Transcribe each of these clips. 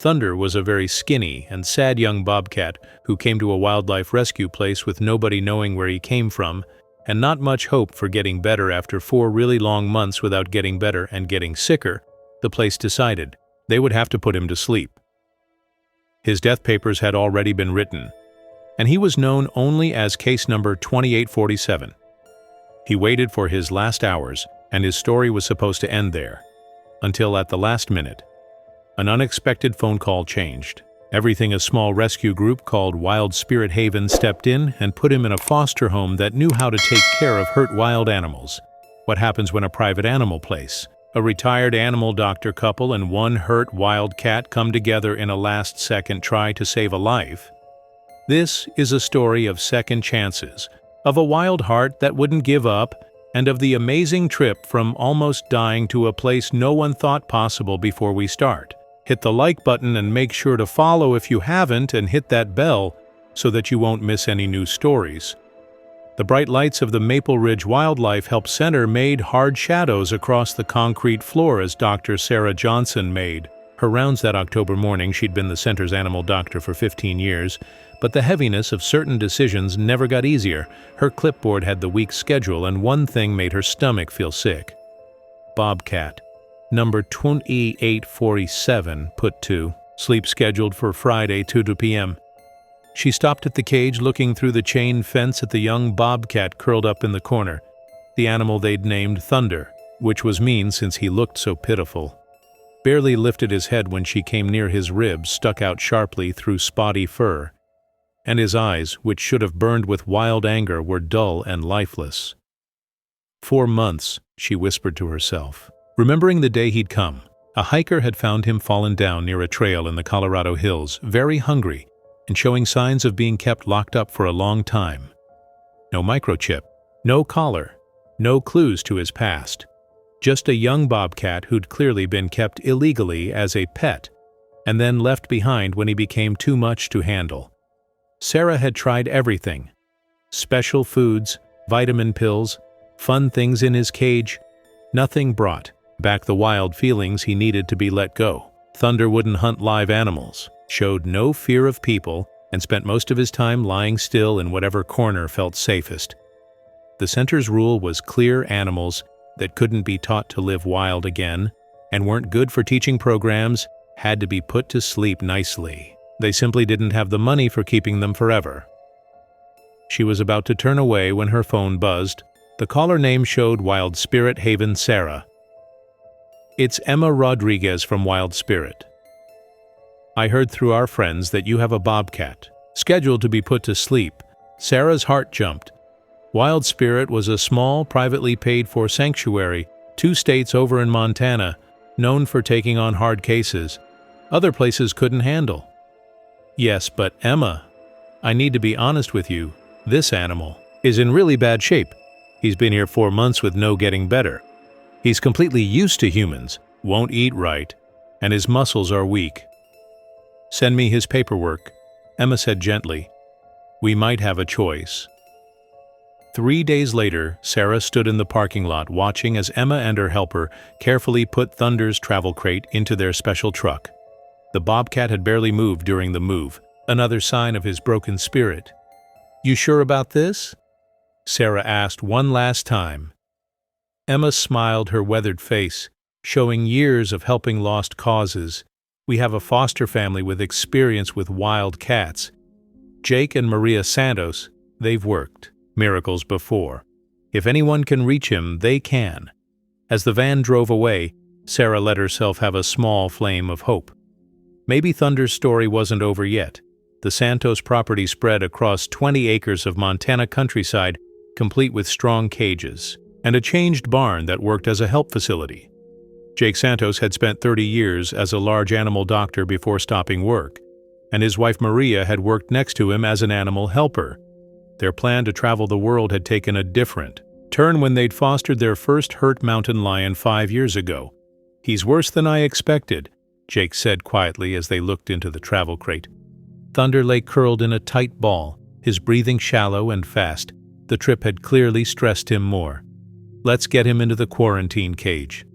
Thunder was a very skinny and sad young bobcat who came to a wildlife rescue place with nobody knowing where he came from and not much hope for getting better. After 4 really long months without getting better and getting sicker, the place decided they would have to put him to sleep. His death papers had already been written, and he was known only as case number 2847. He waited for his last hours, and his story was supposed to end there, until at the last minute, an unexpected phone call changed everything. A small rescue group called Wild Spirit Haven stepped in and put him in a foster home that knew how to take care of hurt wild animals. What happens when a private animal place, a retired animal doctor couple, and one hurt wild cat come together in a last-second try to save a life? This is a story of second chances, of a wild heart that wouldn't give up, and of the amazing trip from almost dying to a place no one thought possible. Before we start, hit the like button and make sure to follow if you haven't, and hit that bell so that you won't miss any new stories. The bright lights of the Maple Ridge Wildlife Help Center made hard shadows across the concrete floor as Dr. Sarah Johnson made her rounds that October morning. She'd been the center's animal doctor for 15 years, but the heaviness of certain decisions never got easier. Her clipboard had the week's schedule, and one thing made her stomach feel sick. Bobcat, number 2847, put to sleep, scheduled for Friday 2 p.m. She stopped at the cage, looking through the chain fence at the young bobcat curled up in the corner, the animal they'd named Thunder, which was mean since he looked so pitiful. Barely lifted his head when she came near. His ribs stuck out sharply through spotty fur, and his eyes, which should have burned with wild anger, were dull and lifeless. 4 months, she whispered to herself, remembering the day he'd come. A hiker had found him fallen down near a trail in the Colorado hills, very hungry, and showing signs of being kept locked up for a long time. No microchip, no collar, no clues to his past. Just a young bobcat who'd clearly been kept illegally as a pet, and then left behind when he became too much to handle. Sarah had tried everything: special foods, vitamin pills, fun things in his cage. Nothing brought back the wild feelings he needed to be let go. Thunder wouldn't hunt live animals, showed no fear of people, and spent most of his time lying still in whatever corner felt safest. The center's rule was clear: animals that couldn't be taught to live wild again and weren't good for teaching programs had to be put to sleep nicely. They simply didn't have the money for keeping them forever. She was about to turn away when her phone buzzed. The caller name showed Wild Spirit Haven Sarah. It's Emma Rodriguez from Wild Spirit. I heard through our friends that you have a bobcat scheduled to be put to sleep. Sarah's heart jumped. Wild Spirit was a small, privately paid-for sanctuary 2 states over in Montana, known for taking on hard cases other places couldn't handle. Yes, but Emma, I need to be honest with you. This animal is in really bad shape. He's been here 4 months with no getting better. He's completely used to humans, won't eat right, and his muscles are weak. Send me his paperwork, Emma said gently. We might have a choice. 3 days later, Sarah stood in the parking lot watching as Emma and her helper carefully put Thunder's travel crate into their special truck. The bobcat had barely moved during the move, another sign of his broken spirit. You sure about this? Sarah asked one last time. Emma smiled, her weathered face showing years of helping lost causes. We have a foster family with experience with wild cats. Jake and Maria Santos, they've worked miracles before. If anyone can reach him, they can. As the van drove away, Sarah let herself have a small flame of hope. Maybe Thunder's story wasn't over yet. The Santos property spread across 20 acres of Montana countryside, complete with strong cages, and a changed barn that worked as a help facility. Jake Santos had spent 30 years as a large animal doctor before stopping work, and his wife Maria had worked next to him as an animal helper. Their plan to travel the world had taken a different turn when they'd fostered their first hurt mountain lion 5 years ago. He's worse than I expected, Jake said quietly as they looked into the travel crate. Thunder lay curled in a tight ball, his breathing shallow and fast. The trip had clearly stressed him more. Let's get him into the quarantine cage.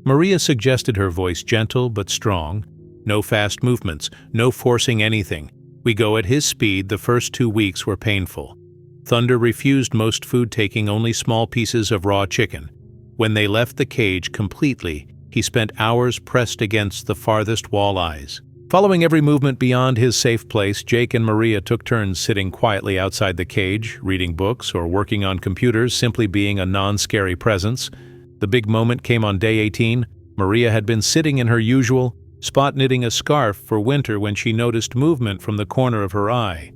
Maria suggested, her voice gentle but strong. No fast movements, no forcing anything. We go at his speed. The first 2 weeks were painful. Thunder refused most food, taking only small pieces of raw chicken. When they left the cage completely, he spent hours pressed against the farthest walleyes. Following every movement beyond his safe place, Jake and Maria took turns sitting quietly outside the cage, reading books or working on computers, simply being a non-scary presence. The big moment came on day 18. Maria had been sitting in her usual spot knitting a scarf for winter when she noticed movement from the corner of her eye.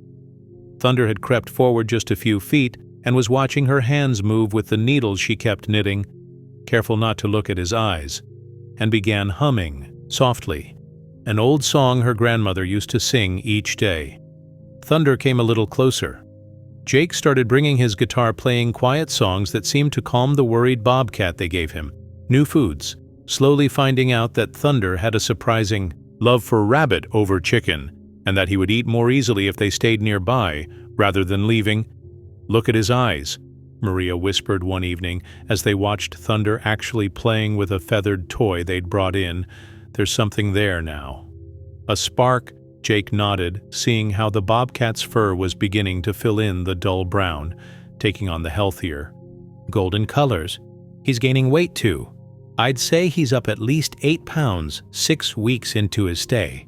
Thunder had crept forward just a few feet and was watching her hands move with the needles she kept knitting, careful not to look at his eyes, and began humming, softly, an old song her grandmother used to sing each day. Thunder came a little closer. Jake started bringing his guitar, playing quiet songs that seemed to calm the worried bobcat they gave him. New foods, slowly finding out that Thunder had a surprising love for rabbit over chicken, and that he would eat more easily if they stayed nearby, rather than leaving. "Look at his eyes," Maria whispered one evening as they watched Thunder actually playing with a feathered toy they'd brought in. "There's something there now." A spark, Jake nodded, seeing how the bobcat's fur was beginning to fill in the dull brown, taking on the healthier golden colors. "He's gaining weight too. I'd say he's up at least 8 pounds 6 weeks into his stay."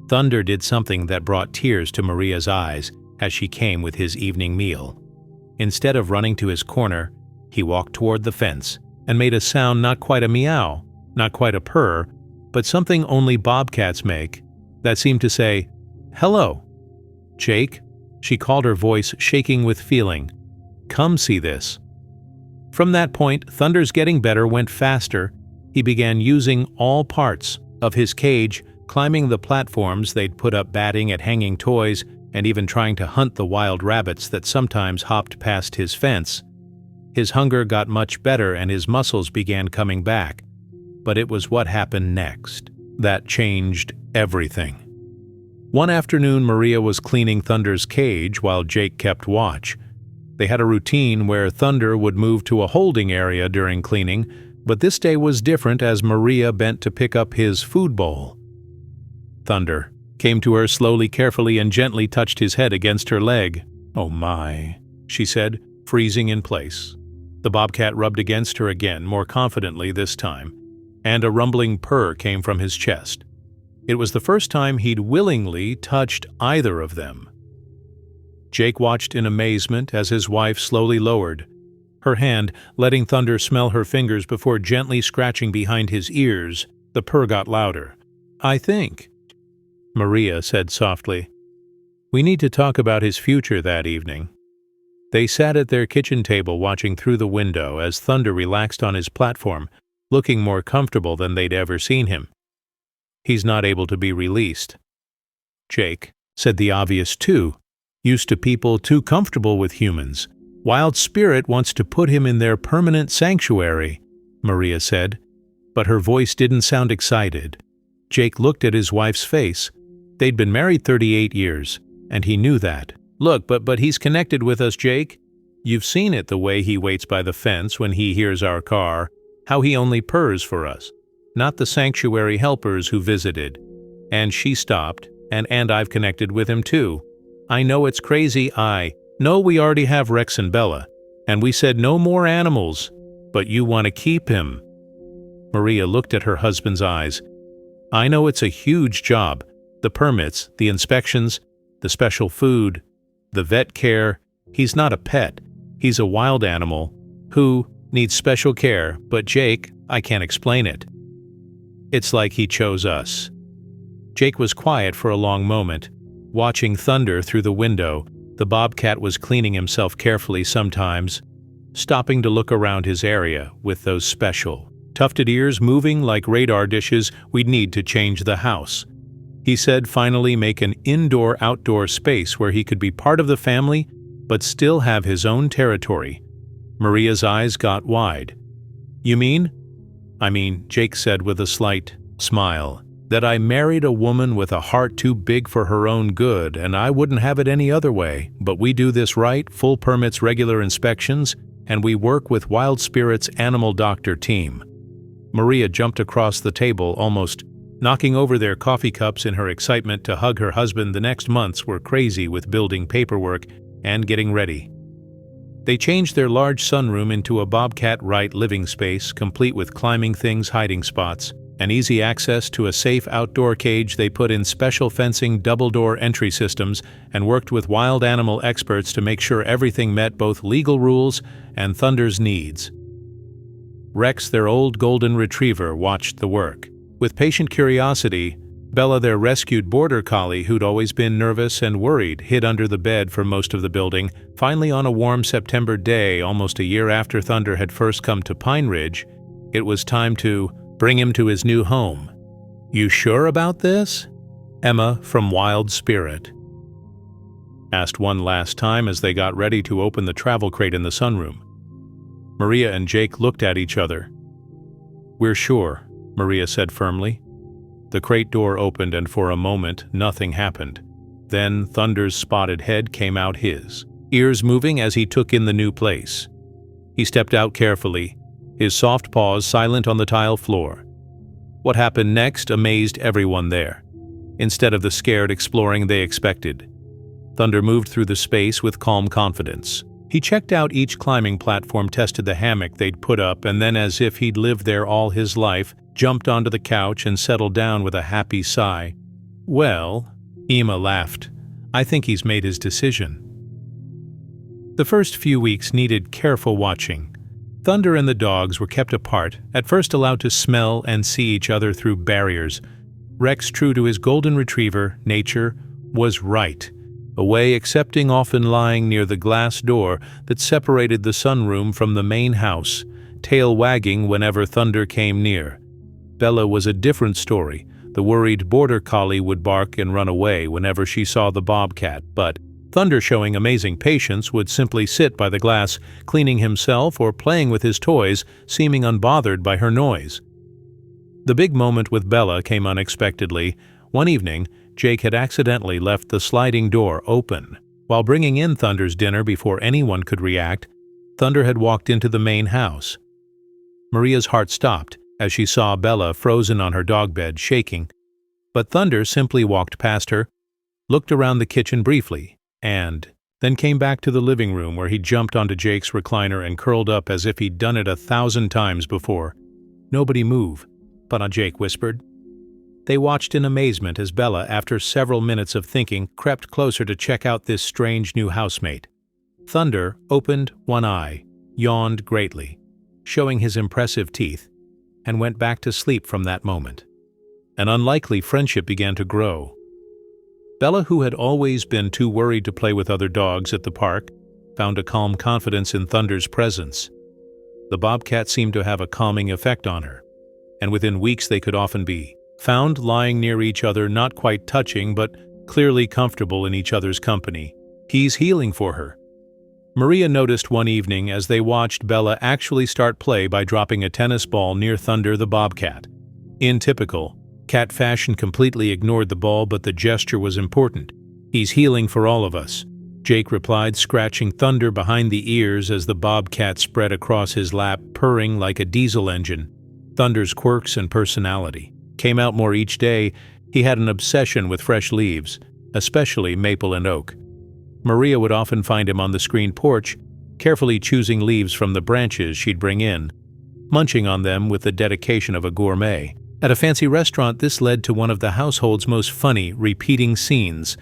Thunder did something that brought tears to Maria's eyes as she came with his evening meal. Instead of running to his corner, he walked toward the fence and made a sound, not quite a meow, not quite a purr, but something only bobcats make, that seemed to say, "Hello." "Jake," she called, her voice shaking with feeling. "Come see this." From that point, Thunder's getting better went faster. He began using all parts of his cage, climbing the platforms they'd put up, batting at hanging toys, and even trying to hunt the wild rabbits that sometimes hopped past his fence. His hunger got much better and his muscles began coming back. But it was what happened next that changed everything. One afternoon, Maria was cleaning Thunder's cage while Jake kept watch. They had a routine where Thunder would move to a holding area during cleaning, but this day was different as Maria bent to pick up his food bowl. Thunder came to her slowly, carefully, and gently touched his head against her leg. "Oh my," she said, freezing in place. The bobcat rubbed against her again, more confidently this time, and a rumbling purr came from his chest. It was the first time he'd willingly touched either of them. Jake watched in amazement as his wife slowly lowered her hand, letting Thunder smell her fingers before gently scratching behind his ears. The purr got louder. "I think," Maria said softly, "we need to talk about his future that evening." They sat at their kitchen table watching through the window as Thunder relaxed on his platform, looking more comfortable than they'd ever seen him. "He's not able to be released," Jake said the obvious too. "Used to people too comfortable with humans. Wild Spirit wants to put him in their permanent sanctuary," Maria said, but her voice didn't sound excited. Jake looked at his wife's face. They'd been married 38 years, and he knew that. "Look, but he's connected with us, Jake. You've seen it, the way he waits by the fence when he hears our car, how he only purrs for us, not the sanctuary helpers who visited." And she stopped, and I've connected with him too. "I know it's crazy, I know we already have Rex and Bella, and we said no more animals, but you want to keep him." Maria looked at her husband's eyes. "I know it's a huge job, the permits, the inspections, the special food, the vet care. He's not a pet, he's a wild animal who needs special care, but Jake, I can't explain it. It's like he chose us." Jake was quiet for a long moment, watching Thunder through the window. The bobcat was cleaning himself carefully sometimes, stopping to look around his area with those special tufted ears moving like radar dishes. "We'd need to change the house," he said, "finally make an indoor-outdoor space where he could be part of the family but still have his own territory." Maria's eyes got wide. "You mean?" "I mean," Jake said with a slight smile, "that I married a woman with a heart too big for her own good, and I wouldn't have it any other way. But we do this right, full permits, regular inspections, and we work with Wild Spirit's animal doctor team." Maria jumped across the table, almost knocking over their coffee cups in her excitement to hug her husband. The next months were crazy with building paperwork and getting ready. They changed their large sunroom into a Bobcat-right living space, complete with climbing things, hiding spots, and easy access to a safe outdoor cage. They put in special fencing, double-door entry systems, and worked with wild animal experts to make sure everything met both legal rules and Thunder's needs. Rex, their old golden retriever, watched the work. With patient curiosity, Bella, their rescued border collie who'd always been nervous and worried, hid under the bed for most of the building. Finally, on a warm September day, almost a year after Thunder had first come to Pine Ridge, it was time to bring him to his new home. "You sure about this?" Emma from Wild Spirit asked one last time as they got ready to open the travel crate in the sunroom. Maria and Jake looked at each other. "We're sure," Maria said firmly. The crate door opened and for a moment nothing happened. Then Thunder's spotted head came out, his ears moving as he took in the new place. He stepped out carefully, his soft paws silent on the tile floor. What happened next amazed everyone there. Instead of the scared exploring they expected, Thunder moved through the space with calm confidence. He checked out each climbing platform, tested the hammock they'd put up, and then, as if he'd lived there all his life, jumped onto the couch and settled down with a happy sigh. "Well," Emma laughed, "I think he's made his decision." The first few weeks needed careful watching. Thunder and the dogs were kept apart, at first allowed to smell and see each other through barriers. Rex, true to his golden retriever nature, was right, away, accepting, often lying near the glass door that separated the sunroom from the main house, tail wagging whenever Thunder came near. Bella was a different story. The worried border collie would bark and run away whenever she saw the Bobcat, but Thunder, showing amazing patience, would simply sit by the glass, cleaning himself or playing with his toys, seeming unbothered by her noise. The big moment with Bella came unexpectedly. One evening, Jake had accidentally left the sliding door open. While bringing in Thunder's dinner before anyone could react, Thunder had walked into the main house. Maria's heart stopped as she saw Bella frozen on her dog bed, shaking. But Thunder simply walked past her, looked around the kitchen briefly, and then came back to the living room where he jumped onto Jake's recliner and curled up as if he'd done it 1,000 times before. "Nobody move," Jake whispered. They watched in amazement as Bella, after several minutes of thinking, crept closer to check out this strange new housemate. Thunder opened one eye, yawned greatly, showing his impressive teeth, and went back to sleep from that moment. An unlikely friendship began to grow. Bella, who had always been too worried to play with other dogs at the park, found a calm confidence in Thunder's presence. The Bobcat seemed to have a calming effect on her, and within weeks they could often be found lying near each other, not quite touching, but clearly comfortable in each other's company. He's healing for her. Maria noticed one evening as they watched Bella actually start play by dropping a tennis ball near Thunder the Bobcat. In typical cat fashion, completely ignored the ball, but the gesture was important. "He's healing for all of us," Jake replied, scratching Thunder behind the ears as the Bobcat spread across his lap, purring like a diesel engine. Thunder's quirks and personality came out more each day. He had an obsession with fresh leaves, especially maple and oak. Maria would often find him on the screen porch, carefully choosing leaves from the branches she'd bring in, munching on them with the dedication of a gourmet. At a fancy restaurant, this led to one of the household's most funny, repeating scenes.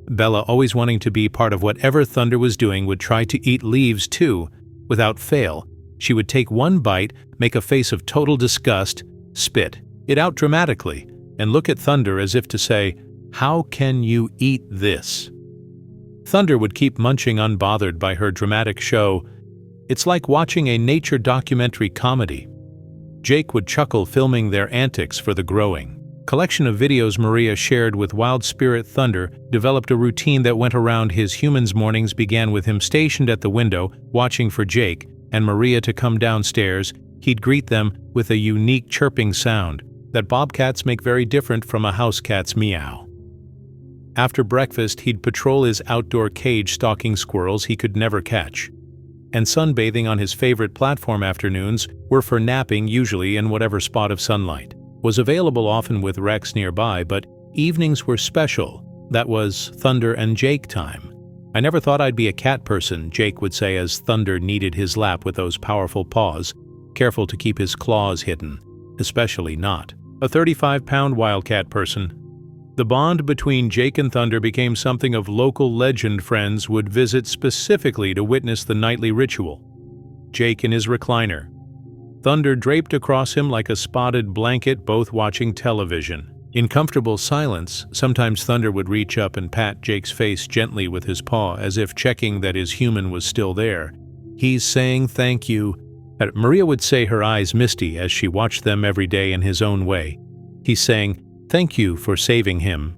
Bella, always wanting to be part of whatever Thunder was doing, would try to eat leaves too. Without fail, she would take one bite, make a face of total disgust, spit it out dramatically, and look at Thunder as if to say, "How can you eat this?" Thunder would keep munching, unbothered by her dramatic show. It's like watching a nature documentary comedy. Jake would chuckle, filming their antics for the growing collection of videos Maria shared with Wild Spirit. Thunder developed a routine that went around his humans. Mornings began with him stationed at the window, watching for Jake and Maria to come downstairs. He'd greet them with a unique chirping sound that bobcats make very different from a house cat's meow. After breakfast, he'd patrol his outdoor cage, stalking squirrels he could never catch. And sunbathing on his favorite platform afternoons were for napping, usually in whatever spot of sunlight. was available often with Rex nearby, but evenings were special. That was Thunder and Jake time. "I never thought I'd be a cat person," Jake would say as Thunder kneaded his lap with those powerful paws, careful to keep his claws hidden, especially not a 35-pound wildcat person. The bond between Jake and Thunder became something of local legend. Friends would visit specifically to witness the nightly ritual. Jake in his recliner, Thunder draped across him like a spotted blanket, both watching television. In comfortable silence, sometimes Thunder would reach up and pat Jake's face gently with his paw, as if checking that his human was still there. "He's saying thank you." Maria would say, her eyes misty as she watched them every day in his own way. "He's saying thank you for saving him."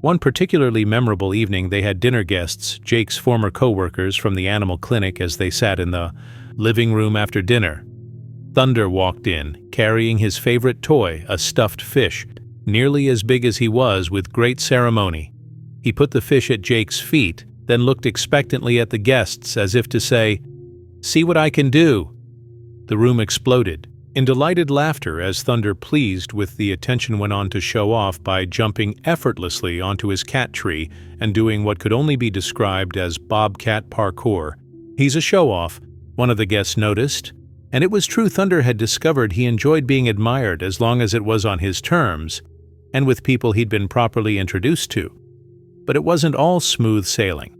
One particularly memorable evening, they had dinner guests, Jake's former co-workers from the animal clinic, as they sat in the living room after dinner. Thunder walked in, carrying his favorite toy, a stuffed fish, nearly as big as he was, with great ceremony. He put the fish at Jake's feet, then looked expectantly at the guests as if to say, "See what I can do." The room exploded in delighted laughter as Thunder, pleased with the attention, went on to show off by jumping effortlessly onto his cat tree and doing what could only be described as Bobcat parkour. "He's a show-off," one of the guests noticed. And it was true. Thunder had discovered he enjoyed being admired as long as it was on his terms and with people he'd been properly introduced to. But it wasn't all smooth sailing.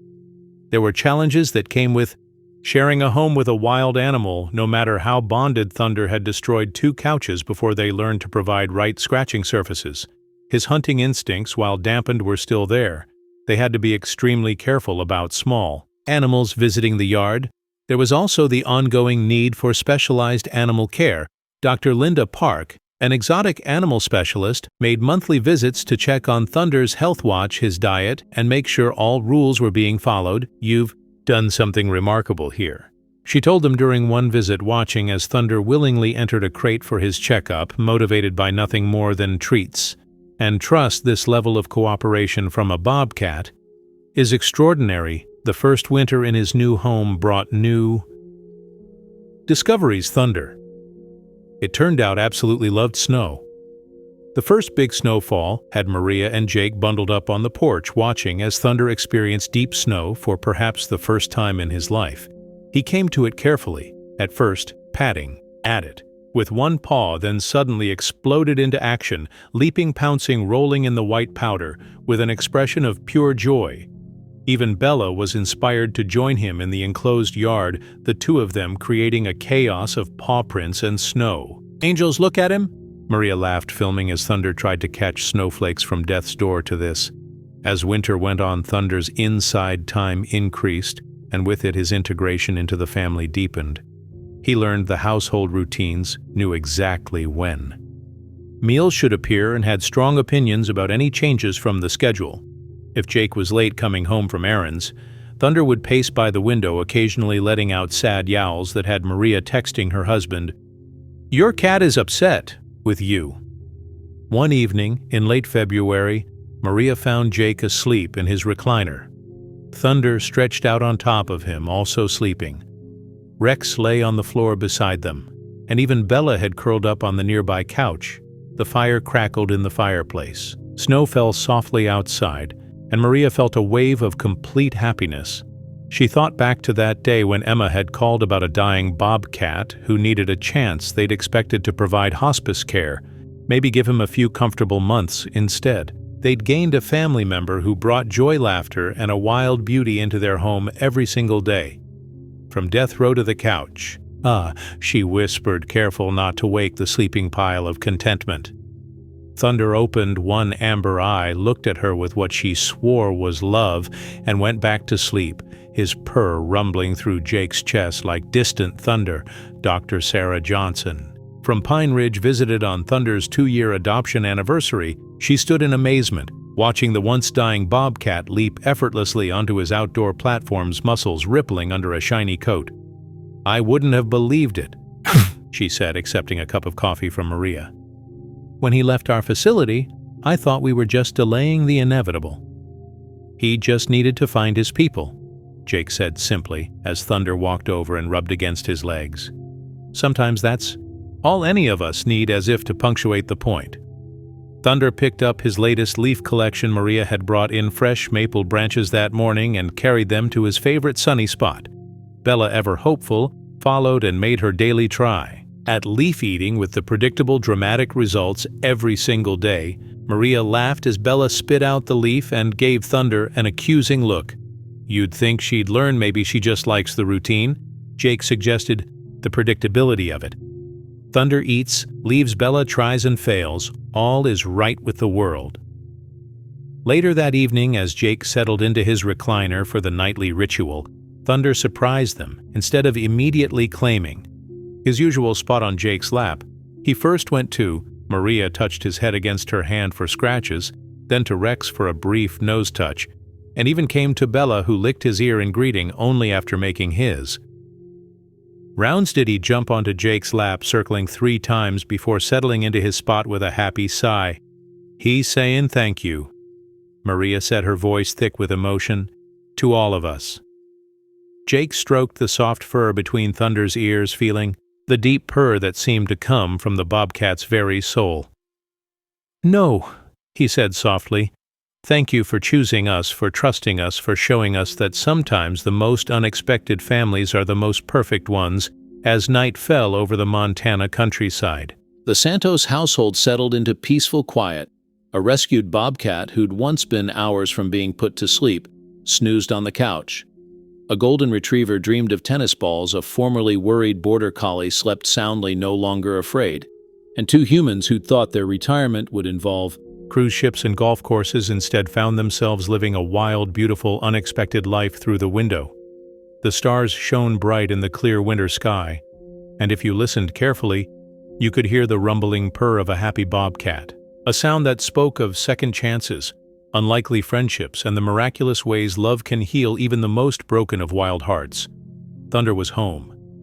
There were challenges that came with sharing a home with a wild animal. No matter how bonded, Thunder had destroyed 2 couches before they learned to provide right scratching surfaces. His hunting instincts, while dampened, were still there. They had to be extremely careful about small animals visiting the yard. There was also the ongoing need for specialized animal care. Dr. Linda Park, an exotic animal specialist, made monthly visits to check on Thunder's health, watch his diet, and make sure all rules were being followed. "You've done something remarkable here," she told him during one visit, watching as Thunder willingly entered a crate for his checkup, motivated by nothing more than treats. "And trust, this level of cooperation from a bobcat is extraordinary." The first winter in his new home brought new discoveries. Thunder, it turned out, absolutely loved snow. The first big snowfall had Maria and Jake bundled up on the porch, watching as Thunder experienced deep snow for perhaps the first time in his life. He came to it carefully, at first patting at it with one paw, then suddenly exploded into action, leaping, pouncing, rolling in the white powder with an expression of pure joy. Even Bella was inspired to join him in the enclosed yard, the two of them creating a chaos of paw prints and snow. "Angels, look at him!" Maria laughed, filming as Thunder tried to catch snowflakes from death's door to this. As winter went on, Thunder's inside time increased, and with it his integration into the family deepened. He learned the household routines, knew exactly when meals should appear, and had strong opinions about any changes from the schedule. If Jake was late coming home from errands, Thunder would pace by the window, occasionally letting out sad yowls that had Maria texting her husband, "Your cat is upset with you." One evening, in late February, Maria found Jake asleep in his recliner. Thunder stretched out on top of him, also sleeping. Rex lay on the floor beside them, and even Bella had curled up on the nearby couch. The fire crackled in the fireplace. Snow fell softly outside, and Maria felt a wave of complete happiness. She thought back to that day when Emma had called about a dying bobcat who needed a chance. They'd expected to provide hospice care, maybe give him a few comfortable months instead. They'd gained a family member who brought joy, laughter, and a wild beauty into their home every single day. From death row to the couch. "Ah," she whispered, careful not to wake the sleeping pile of contentment. Thunder opened one amber eye, looked at her with what she swore was love, and went back to sleep, his purr rumbling through Jake's chest like distant thunder. Dr. Sarah Johnson from Pine Ridge visited on Thunder's 2-year adoption anniversary. She stood in amazement, watching the once-dying bobcat leap effortlessly onto his outdoor platforms, muscles rippling under a shiny coat. "I wouldn't have believed it," she said, accepting a cup of coffee from Maria. "When he left our facility, I thought we were just delaying the inevitable. He just needed to find his people," Jake said simply, as Thunder walked over and rubbed against his legs. "Sometimes that's All any of us need as if to punctuate the point. Thunder picked up his latest leaf collection. Maria had brought in fresh maple branches that morning and carried them to his favorite sunny spot. Bella, ever hopeful, followed and made her daily try at leaf eating with the predictable dramatic results every single day. Maria laughed as Bella spit out the leaf and gave Thunder an accusing look. You'd think she'd learn, maybe she just likes the routine, Jake suggested, the predictability of it. Thunder eats, leaves, Bella tries and fails. All is right with the world. Later that evening, as Jake settled into his recliner for the nightly ritual, Thunder surprised them. Instead of immediately claiming his usual spot on Jake's lap, he first went to Maria, touched his head against her hand for scratches, then to Rex for a brief nose touch, and even came to Bella, who licked his ear in greeting only after making his rounds. Did he jump onto Jake's lap, circling 3 times before settling into his spot with a happy sigh. He's saying thank you, Maria said, her voice thick with emotion, to all of us. Jake stroked the soft fur between Thunder's ears, feeling the deep purr that seemed to come from the bobcat's very soul. No, he said softly. Thank you for choosing us, for trusting us, for showing us that sometimes the most unexpected families are the most perfect ones. As night fell over the Montana countryside, the Santos household settled into peaceful quiet. A rescued bobcat, who'd once been hours from being put to sleep, snoozed on the couch. A golden retriever dreamed of tennis balls. A formerly worried border collie slept soundly, no longer afraid. And 2 humans who'd thought their retirement would involve cruise ships and golf courses instead found themselves living a wild, beautiful, unexpected life through the window. The stars shone bright in the clear winter sky, and if you listened carefully, you could hear the rumbling purr of a happy bobcat, a sound that spoke of second chances, unlikely friendships, and the miraculous ways love can heal even the most broken of wild hearts. Thunder was home.